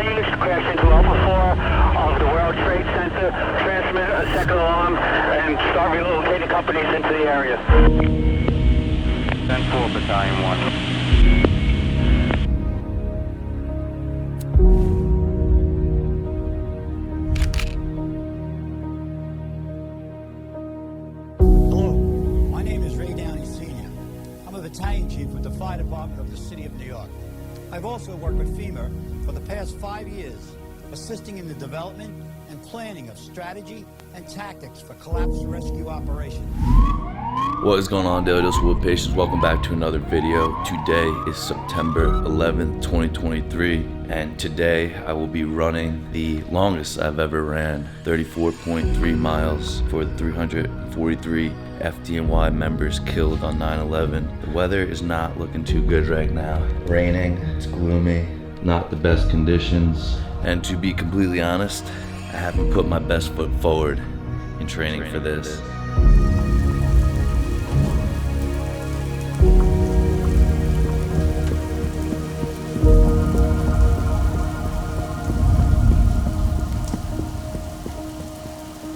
planes crashed into Level 4 of the World Trade Center, transmit a second alarm, and start relocating companies into the area. 10-4, Battalion 1. Battalion Chief with the Fire Department of the City of New York. I've also worked with FEMA for the past 5 years, assisting in the development and planning of strategy and tactics for collapse rescue operations. What is going on, Daily Dose of Wood Patients? Welcome back to another video. Today is September 11th, 2023, and today I will be running the longest I've ever ran, 34.3 miles for the 343 FDNY members killed on 9/11. The weather is not looking too good right now. Raining, it's gloomy, not the best conditions, and to be completely honest, I haven't put my best foot forward in training for this.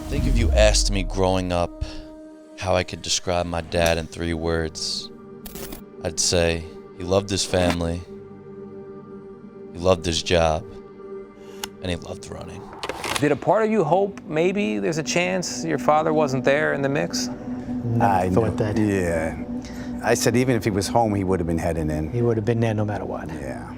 I think if you asked me growing up how I could describe my dad in 3 words, I'd say he loved his family, he loved his job, and he loved running. Did a part of you hope maybe there's a chance your father wasn't there in the mix? I thought that. Yeah. I said even if he was home, he would have been heading in. He would have been there no matter what. Yeah.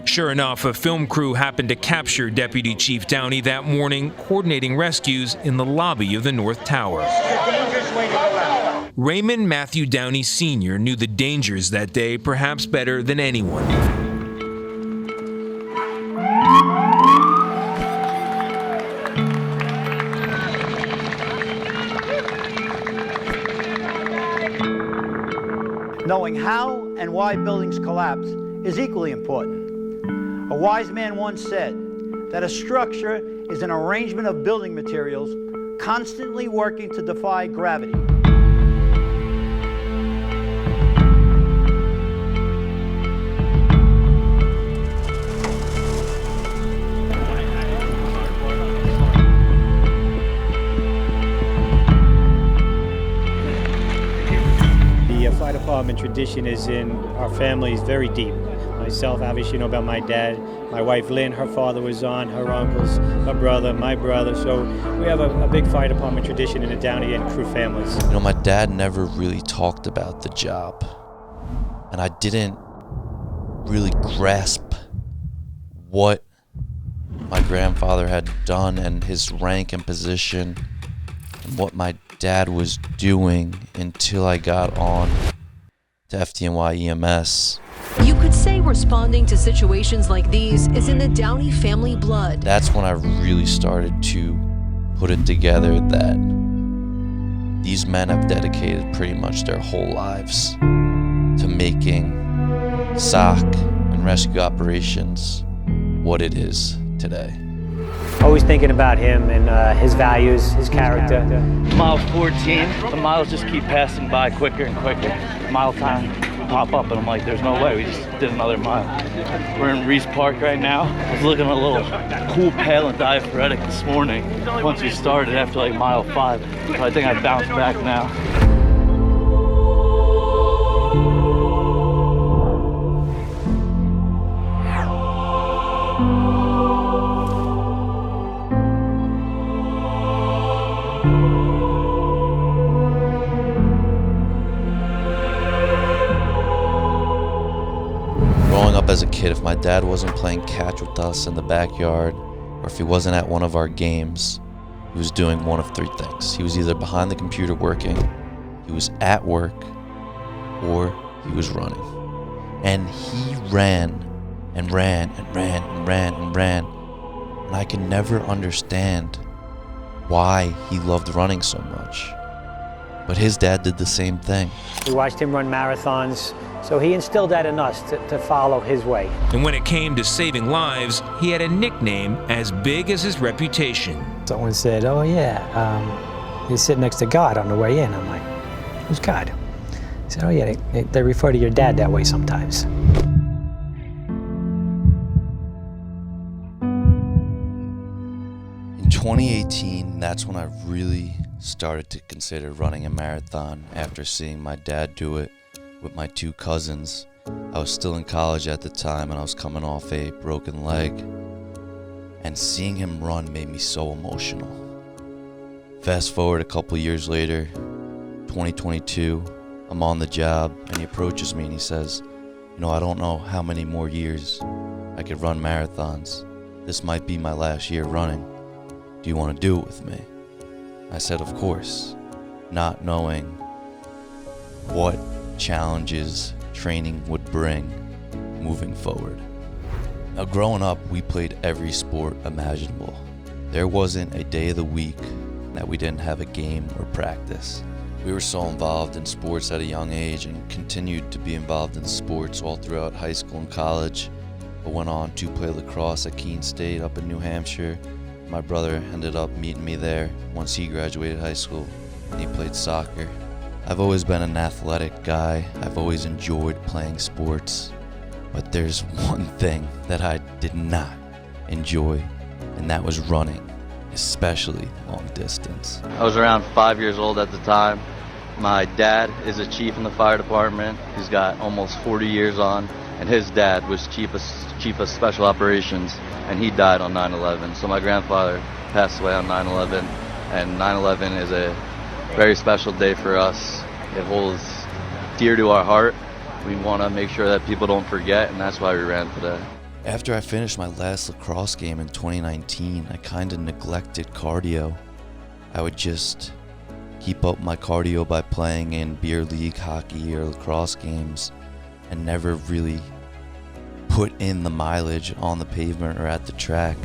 Sure enough, a film crew happened to capture Deputy Chief Downey that morning coordinating rescues in the lobby of the North Tower. Raymond Matthew Downey Sr. knew the dangers that day perhaps better than anyone. Knowing how and why buildings collapse is equally important. A wise man once said that a structure is an arrangement of building materials constantly working to defy gravity. The fire department tradition is in our family is very deep. Myself, obviously, you know about my dad. My wife, Lynn, her father was on, her uncles, her brother, my brother. So we have a big fire department tradition in the Downey and crew families. You know, my dad never really talked about the job, and I didn't really grasp what my grandfather had done and his rank and position and what my dad was doing until I got on to FDNY EMS. You could say responding to situations like these is in the Downey family blood. That's when I really started to put it together that these men have dedicated pretty much their whole lives to making SOC and rescue operations what it is today. Always thinking about him and his values, his character. Mile 14, the miles just keep passing by quicker and quicker. Mile time pop up and I'm like, there's no way, we just did another mile. We're in Reese Park right now. I was looking at a little cool, pale and diaphoretic this morning once we started after like mile 5. So I think I bounced back now. Growing up as a kid, if my dad wasn't playing catch with us in the backyard, or if he wasn't at one of our games, he was doing one of 3 things. He was either behind the computer working, he was at work, or he was running. And he ran and ran and ran and ran and ran. And I can never understand why he loved running so much. But his dad did the same thing. We watched him run marathons, so he instilled that in us to follow his way. And when it came to saving lives, he had a nickname as big as his reputation. Someone said, oh yeah, he's sitting next to God on the way in. I'm like, who's God? He said, oh yeah, they refer to your dad that way sometimes. 2018, that's when I really started to consider running a marathon after seeing my dad do it with my 2 cousins. I was still in college at the time and I was coming off a broken leg, and seeing him run made me so emotional. Fast forward a couple years later, 2022, I'm on the job and he approaches me and he says, "You know, I don't know how many more years I could run marathons. This might be my last year running. Do you want to do it with me?" I said, "Of course," not knowing what challenges training would bring moving forward. Now, growing up, we played every sport imaginable. There wasn't a day of the week that we didn't have a game or practice. We were so involved in sports at a young age and continued to be involved in sports all throughout high school and college. I went on to play lacrosse at Keene State up in New Hampshire. My brother ended up meeting me there once he graduated high school, and he played soccer. I've always been an athletic guy. I've always enjoyed playing sports. But there's one thing that I did not enjoy, and that was running, especially long distance. I was around 5 years old at the time. My dad is a chief in the fire department. He's got almost 40 years on, and his dad was chief of special operations, and he died on 9/11. So my grandfather passed away on 9/11, and 9/11 is a very special day for us. It holds dear to our heart. We want to make sure that people don't forget, and that's why we ran today. After I finished my last lacrosse game in 2019, I kind of neglected cardio. I would just keep up my cardio by playing in beer league hockey or lacrosse games and never really put in the mileage on the pavement or at the track.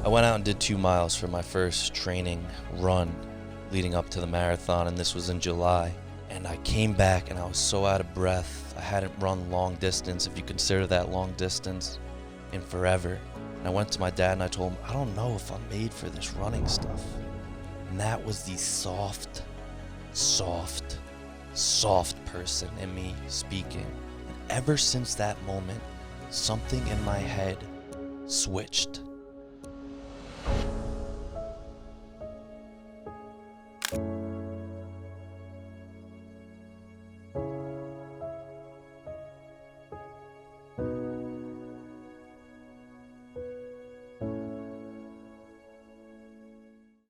I went out and did 2 miles for my first training run leading up to the marathon, and this was in July. And I came back and I was so out of breath. I hadn't run long distance, if you consider that long distance, in forever. And I went to my dad and I told him, "I don't know if I'm made for this running stuff." And that was the soft person in me speaking. And ever since that moment, something in my head switched.